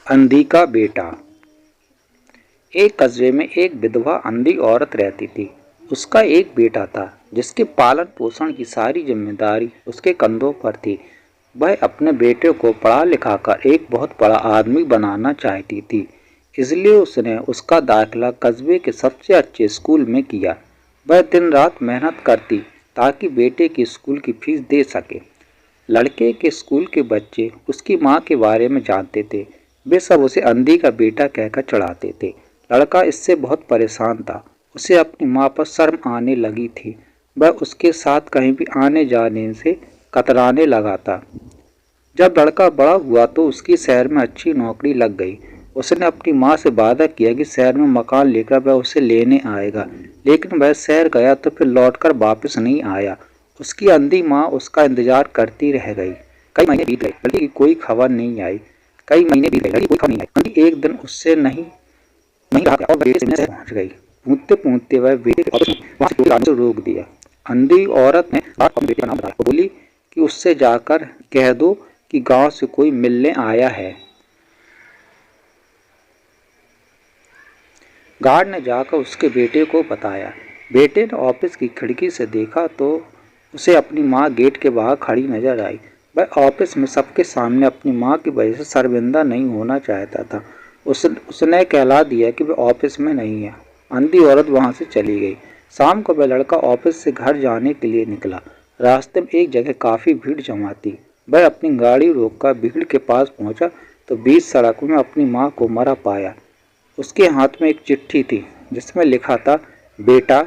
अंधी का बेटा। एक कस्बे में एक विधवा अंधी औरत रहती थी। उसका एक बेटा था जिसके पालन पोषण की सारी जिम्मेदारी उसके कंधों पर थी। वह अपने बेटे को पढ़ा लिखाकर एक बहुत बड़ा आदमी बनाना चाहती थी, इसलिए उसने उसका दाखिला कस्बे के सबसे अच्छे स्कूल में किया। वह दिन रात मेहनत करती ताकि बेटे की स्कूल की फीस दे सके। लड़के के स्कूल के बच्चे उसकी माँ के बारे में जानते थे। वे सब उसे अंधी का बेटा कहकर चढ़ाते थे। लड़का इससे बहुत परेशान था। उसे अपनी माँ पर शर्म आने लगी थी। वह उसके साथ कहीं भी आने जाने से कतराने लगा था। जब लड़का बड़ा हुआ तो उसकी शहर में अच्छी नौकरी लग गई। उसने अपनी माँ से वादा किया कि शहर में मकान लेकर वह उसे लेने आएगा, लेकिन वह शहर गया तो फिर लौटकर वापस नहीं आया। उसकी अंधी माँ उसका इंतजार करती रह गई। कई महीने बीत गए, लड़के की कोई खबर नहीं आई। कई महीने बीत गए, लड़की कोई खबर नहीं आई। अंधी एक दिन उससे नहीं रहा और बेटे से मिलने पहुंच गई। पूछते पूछते वह बेटे को रोक दिया। अंधी औरत ने अपने बेटे का नाम बताया। बोली कि उससे जाकर कह दो कि गांव से कोई मिलने आया है। गार्ड ने जाकर उसके बेटे को बताया। बेटे ने ऑफिस की खिड़की से देखा तो उसे अपनी माँ गेट के बाहर खड़ी नजर आई। वह ऑफिस में सबके सामने अपनी माँ की वजह से शर्मिंदा नहीं होना चाहता था। उसने कहला दिया कि वह ऑफिस में नहीं है। अंधी औरत वहां से चली गई। शाम को वह लड़का ऑफिस से घर जाने के लिए निकला। रास्ते में एक जगह काफी भीड़ जमा थी। वह अपनी गाड़ी रोककर भीड़ के पास पहुंचा तो बीच सड़क में अपनी माँ को मरा पाया। उसके हाथ में एक चिट्ठी थी जिसमें लिखा था, बेटा,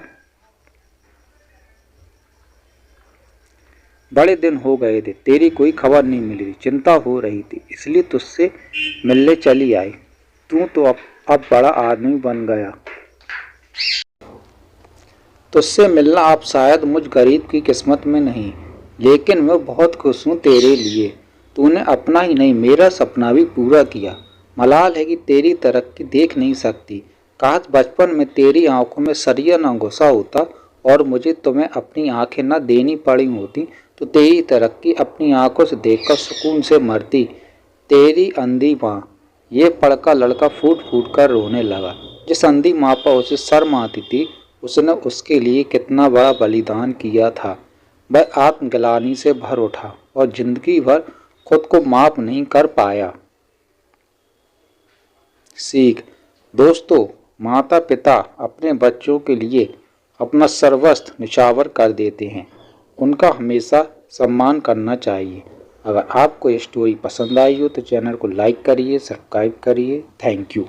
बड़े दिन हो गए थे, तेरी कोई खबर नहीं मिल रही, चिंता हो रही थी, इसलिए तुझसे मिलने चली आई। तू तो अब बड़ा आदमी बन गया। तुझसे मिलना अब शायद मुझ गरीब की किस्मत में नहीं, लेकिन मैं बहुत खुश हूँ तेरे लिए। तूने अपना ही नहीं मेरा सपना भी पूरा किया। मलाल है कि तेरी तरक्की देख नहीं सकती। काश बचपन में तेरी आंखों में सरिया न घुसा होता और मुझे तुम्हें अपनी आंखें न देनी पड़ी होती तो तेरी तरक्की अपनी आंखों से देखकर सुकून से मरती। तेरी अंधी माँ। ये पढ़कर लड़का फूट फूट कर रोने लगा। जिस अंधी माँ पर उसे शर्म आती थी, उसने उसके लिए कितना बड़ा बलिदान किया था। वह आत्मग्लानि से भर उठा और जिंदगी भर खुद को माफ नहीं कर पाया। सीख। दोस्तों, माता पिता अपने बच्चों के लिए अपना सर्वस्व निछावर कर देते हैं। उनका हमेशा सम्मान करना चाहिए। अगर आपको ये स्टोरी पसंद आई हो तो चैनल को लाइक करिए, सब्सक्राइब करिए। Thank you.